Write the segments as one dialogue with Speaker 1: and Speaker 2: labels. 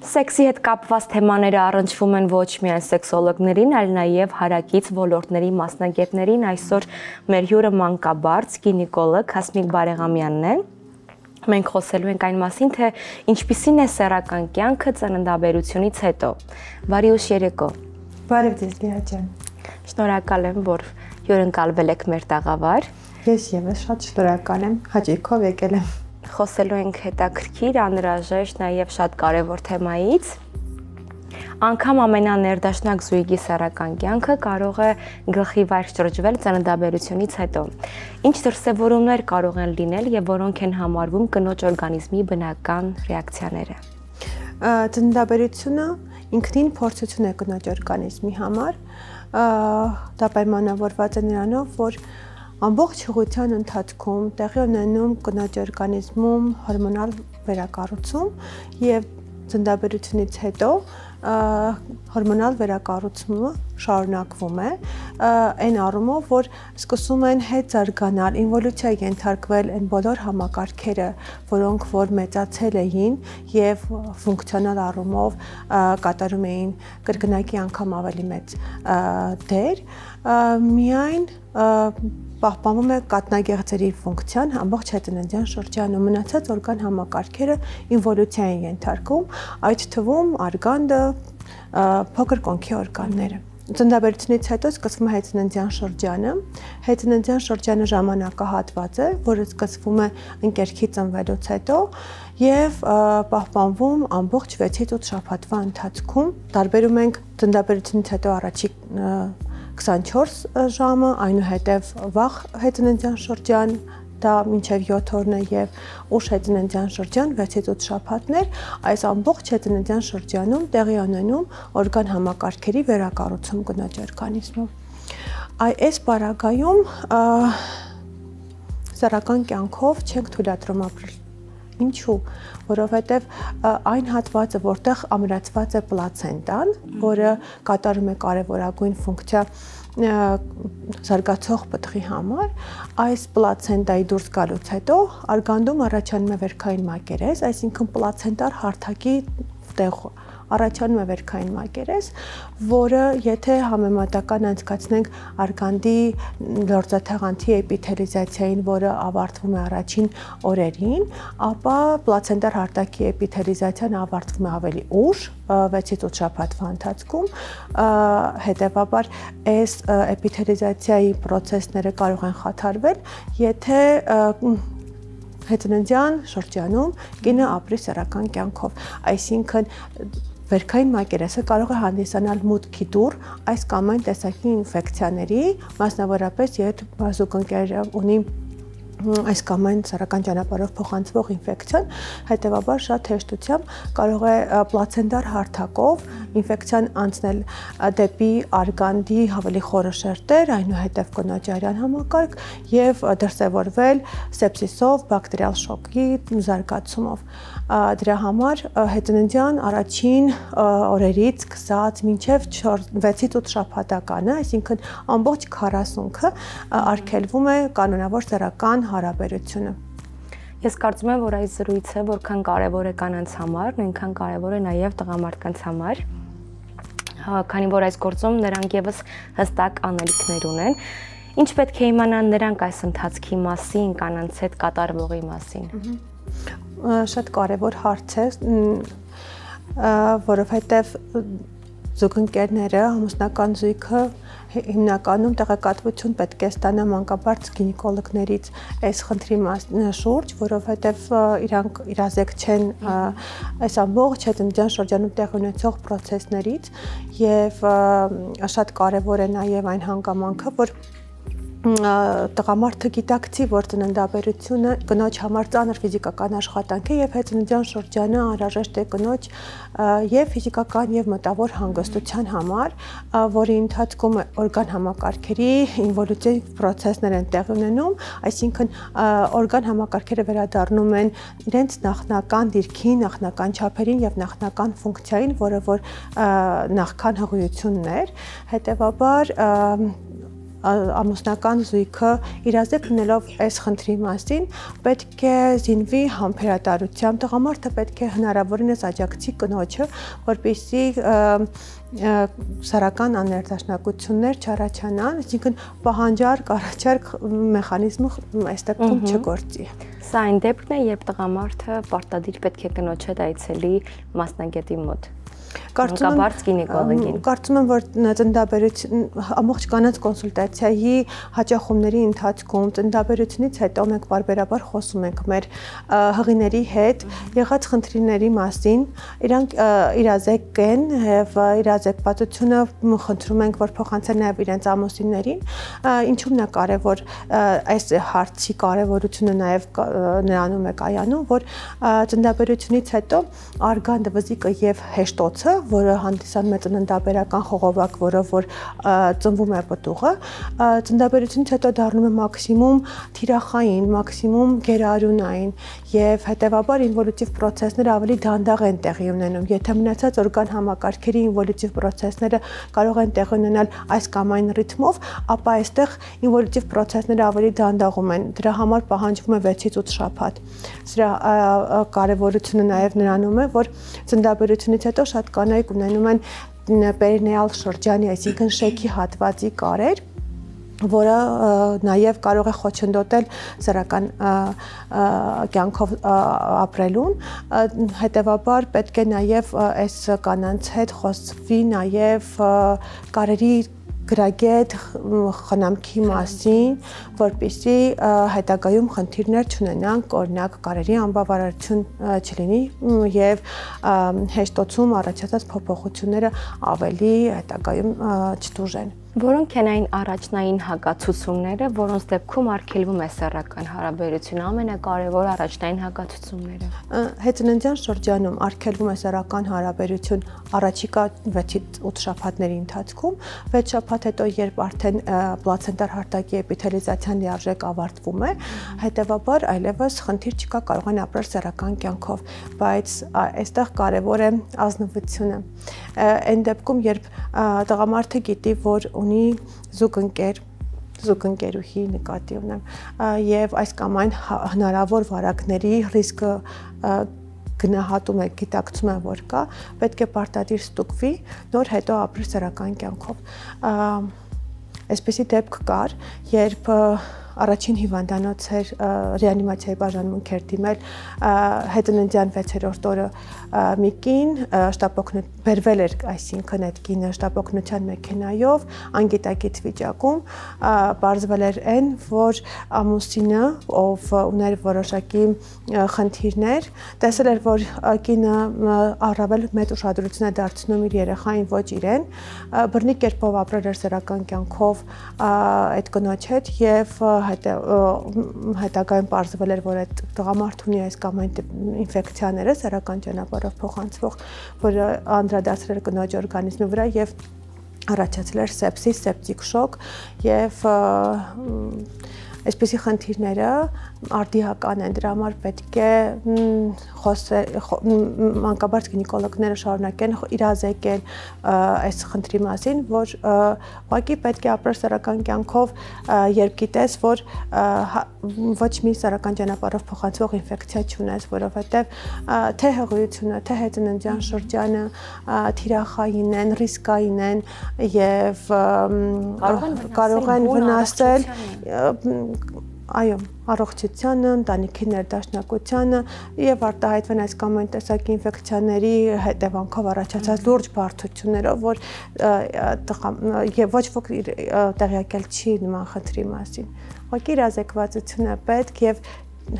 Speaker 1: Սեքսի հետ կապված թեմաները առնչվում են ոչ միայն սեքսոլոգներին, այլ նաև հարակից ոլորտների մասնագետներին։ Այսօր մեր հյուրը մանկաբարձ, գինեկոլոգ Հասմիկ Բարեղամյանն է։ Մենք խոսելու ենք այն մասին, թե ինչպիսին է սեռական կյանքը ծննդաբերությունից հետո։ Բարի ուշ երեկո։
Speaker 2: Բարև ձեզ, Լիա ջան։
Speaker 1: Շնորհակալ եմ, որ հյուրընկալվել եք մեր տաղավար։
Speaker 2: Ես ևս շատ շնորհակալ եմ, հաճույքով եկել եմ։
Speaker 1: Խոսելու ենք հետաքրքիր, անհրաժեշտ, նաև շատ կարևոր թեմայից։ Անգամ ամենաներդաշնակ զույգի սեռական կյանքը կարող է գլխի վայր շրջվել ծննդաբերությունից հետո։ Ինչ դրսևորումներ կարող են լինել եւ որոնք են համարվում կնոջ օրգանիզմի բնական ռեակցիաները։
Speaker 2: Ծննդաբերությունը ինքնին փորձություն է կնոջ օրգանիզմի համար։ Դա պայմանավորված է նրանով, որ ամբողջ հղության ընթացքում տեղի ունենում կնոջ օրգանիզմում հորմոնալ վերակառուցում եւ ծննդաբերությունից հետո հորմոնալ վերակառուցումը շարունակվում է այն առումով, որ սկսում են հետ զարգանալ, ինվոլյուցիա ենթարկվել այն բոլոր համակարգերը, որոնք որ մեծացել էին եւ ֆունկցիոնալ առումով կատարում էին կրկնակի անգամ ավելի մեծ դեր, միայն պահպանվում է կաթնագեղձերի ֆունկցիան ամբողջ հետընտանեկան շրջանում, մնացած օրգան համակարգերը ինվոլյուցիա են ենթարկում, այդ թվում արգանդը, փոքր կոնքի օրգանները։ Ծննդաբերությունից հետո սկսվում է հետընտանեկան շրջանը։ Հետընտանեկան շրջանը ժամանակահատված է, որը սկսվում է ընկերքի ծնվելուց հետո եւ պահպանվում ամբողջ 6-ից 8 շաբաթվա ընթացքում։ Տարբերում ենք ծննդաբերությունից հետո առաջի 24 ժամը, այնուհետև վաղ հետընտանեկան շրջան, դա մինչև 7 օրն է եւ ուշ հետընտանեկան շրջան 6-ից 8 շաբաթներ, այս ամբողջ հետընտանեկան շրջանում տեղի ունենում օրգան համակարգերի վերակառուցում կնոջ օրգանիզմում։ Այս պարագայում սեռական կյանքով չենք թույլատրում ապրել։ Ինչու՞, որովհետև այն հատվածը, որտեղ ամրացված է պլացենտան, որը կատարում է կարևորագույն ֆունկցիա զարգացող պտղի համար, այս պլացենտայի դուրս գալուց հետո արգանդում առաջանում է վերքային մակերես, այսինքն պլացենտար հարթակի տեղ առաջանում է վերքային մակերես, որը եթե համեմատական անցկացնենք արգանդի լորձաթաղանթի էպիթելիզացիային, որը ավարտվում է առաջին օրերին, ապա պլացենտար հարթակի էպիթելիզացիան ավարտվում է ավելի ուշ, 6-ից 8 շաբաթվա ընթացքում, հետևաբար այս էպիթելիզացիայի պրոցեսները կարող են խաթարվել, եթե հետընտանեկան շրջանում կինը ապրի սեռական կյանքով, այսինքն վերքային մակերեսը կարող է հանդիսանալ մուտքի դուռ այս կամ այն տեսակի ինֆեկցիաների, մասնավորապես երբ զուգընկերը ունի այս կամ այն սեռական ճանապարհով փոխանցվող ինֆեկցիան, հետևաբար շատ հեշտությամբ կարող է պլացենտար հարթակով ինֆեկցիան անցնել դեպի արգանդի ավելի խորը շերտեր, այնուհետև կնոջ արյան համակարգ եւ դրսեւորվել սեպսիսով, բակտերիալ շոկի զարգացումով։ Դրա համար հետընտանեկան առաջին օրերից սկսած մինչև 6-ից 8 շաբաթականը, այսինքն ամբողջ 40-ը արգելվում է կանոնավոր սեռական հարաբերությունը։
Speaker 1: Ես կարծում եմ, որ այս զրույցը որքան կարևոր է կանանց համար, նույնքան կարևոր է նաև տղամարդկանց համար, քանի որ այս գործում նրանք եւս հստակ անելիքներ ունեն։ Ինչ պետք է իմանան նրանք այս ընթացքի մասին, կանանց հետ կատարվողի մասին։
Speaker 2: Շատ կարևոր հարց է, որովհետև զուգընկերները, ամուսնական զույգը հիմնականում տեղեկատվություն պետք է ստանա մանկաբարձ գինեկոլոգներից այս խնդրի շուրջ, որովհետև իրանք իրազեկ չեն այս ամբողջ հետընտանեկան շրջանում տեղի ունեցող պրոցեսներից եւ շատ կարևոր է նաեւ այն հանգամանքը, որ տղամարդը գիտակցի, որ ծննդաբերությունը կնոջ համար ծանր ֆիզիկական աշխատանք է եւ հետընտանեկան շրջանը անհրաժեշտ է կնոջ եւ ֆիզիկական եւ մտավոր հանգստության համար, որի ընթացքում օրգան համակարգերի ինվոլյուցիայի պրոցեսներ են տեղի ունենում, այսինքն օրգան համակարգերը վերադառնում են իրենց նախնական դիրքին, նախնական չափերին եւ նախնական ֆունկցիային, որը որ նախքան հղիությունն էր, հետեւաբար ամուսնական զույգը իրազեկ լինելով այս խնդրի մասին պետք է զինվի համբերատարությամբ, տղամարդը պետք է հնարավորինս աջակցի կնոջը, որպեսզի սեռական աներդաշնակություններ չառաջանան, այսինքն պահանջարկ, առաջարկ մեխանիզմը այս դեպքում չգործի։
Speaker 1: Սա այն դեպքն է, երբ տղամարդը պարտադիր պետք է կնոջ հետ այցելի մասնագետի մոտ։
Speaker 2: Կարծում եմ, որ ծննդաբերություն ամբողջ կանանց կոնսուլտացիայի հաճախումների ընթացքում ծննդաբերությունից հետո մենք բարբերաբար խոսում ենք մեր հղիների հետ եղած խնդիրների մասին, իրանք իրազեկ են եւ իրազեկվածությունը խնդրում ենք, որ փոխանցեն նաեւ իրենց ամուսիններին, ինչու՞մն է կարեւոր այս հարցի կարեւորությունը նաեւ նրանում է կայանում, որ ծննդաբերությունից հետո արգանդը, վզիկը եւ հեշտոցը, որը հանդիսանում է ծննդաբերական խողովակ, որով որ ծնվում է պտուղը, ծննդաբերությունից հետո դառնում է մաքսիմում թիրախային, մաքսիմում գերարյունային եւ հետեւաբար ինվոլյուտիվ պրոցեսները ավելի դանդաղ են տեղի ունենում։ Եթե մնացած օրգան համակարգերի ինվոլյուտիվ պրոցեսները կարող են տեղի ունենալ այս կամ այն ռիթմով, ապա այստեղ ինվոլյուտիվ պրոցեսները ավելի դանդաղում են։ Դրա համար պահանջվում է 6-ից 8 շաբաթ։ Սրա կարևորությունը նաեւ նրանում է, որ ծննդաբերությունից հետո շատ կանայք ունենում են պերինեալ շրջանի, այսինքն շեքի հատվածի կարեր, որը նաև կարող է խոչընդոտել սեռական կյանքով ապրելուն, հետևաբար պետք է նաև այս կանանց հետ խոսվի նաև կարերի գրագետ խնամքի մասին, որպեսզի հետագայում խնդիրներ չունենանք, օրինակ կարերի անբավարարություն չլինի եւ հեշտոցում առաջացած փոփոխությունները ավելի հետագայում չտուժեն։
Speaker 1: Որոնք են այն առաջնային հակացությունները, որոնց դեպքում արգելվում է սեռական հարաբերությունը, ամենակարևոր առաջնային հակացությունները։
Speaker 2: Հետծննդյան շրջանում արգելվում է սեռական հարաբերություն առաջիկա 6-ից 8 շաբաթների ընթացքում, 6 շաբաթ հետո երբ արդեն պլացենտար հարթակի էպիթելիզացիան լիարժեք ավարտվում է, հետևաբար այլևս խնդիր չկա, կարող են ապրել սեռական կյանքով, բայց այստեղ կարևոր է ազնվությունը։ Այն դեպքում, երբ տղամարդը գիտի, որ ունի զուգընկերուհի նկատի ունեմ եւ այս կամ այն հնարավոր վարակների ռիսկը գնահատում է, գիտակցում է, որ կա, պետք է պարտադիր ստուգվի, նոր հետո ապրի սեռական կյանքով։ Այսպիսի դեպք կար, երբ առաջին հիվանդանոց էր ռեանիմացիայի բաժանմունք էր դիմել հետծննդյան 6-րդ օրը մի կին, բերվել էր, այսինքն այդ կինը շտապօգնության մեքենայով, անգիտակից վիճակում, պարզվել էր այն, որ ամուսինը, ով ուներ որոշակի խնդիրներ, տեսել էր, որ կինը առավել մեծ ուշադրություն է դարձնում իր երեխային, ոչ իրեն, բռնի կերպով ապրել էր սեռական կյանքով այդ կնոջ հետ եւ հետագայում պարզվել էր, որ այդ տղամարդը ունի այս կամ այն ինֆեկցիաները սեռական ճանապարհով փոխանցվող, որը անդրադարձել էր կնոջ օրգանիզմի վրա եւ առաջացել էր սեպսիս, սեպտիկ շոկ եւ այսպիսի խնդիրները արդիական են, դրա համար պետք է մանկաբարձ գինեկոլոգները շարունակեն իրազեկել այս խնդրի մասին, որ ուղղակի պետք է ապրել սեռական կյանքով, երբ գիտես, որ ոչ մի սեռական ճանապարհով փոխանցվող ինֆեկցիա չունես, որովհետև թե հղիությունը, թե հետծննդյան շրջանը թիրախային են, ռիսկային են եւ կարող են վնասել այո, առողջությանը, ընտանիքի ներդաշնակությանը եւ արտահայտվեն այս կամ այն տեսակի ինֆեկցիաների հետևանքով առաջացած լուրջ բարդություններով, որ եւ ոչ ոք տեղյակել չի նման խնդրի մասին։ Ուղղակի իրազեկվածություն է պետք եւ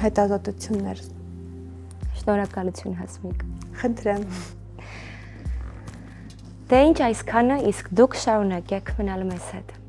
Speaker 2: հետազոտություններ։
Speaker 1: Շնորհակալություն Հասմիկ։
Speaker 2: Խնդրեմ։
Speaker 1: Դե ինչ այսքանը, իսկ դուք շարունակեք մնալ մեզ հետ։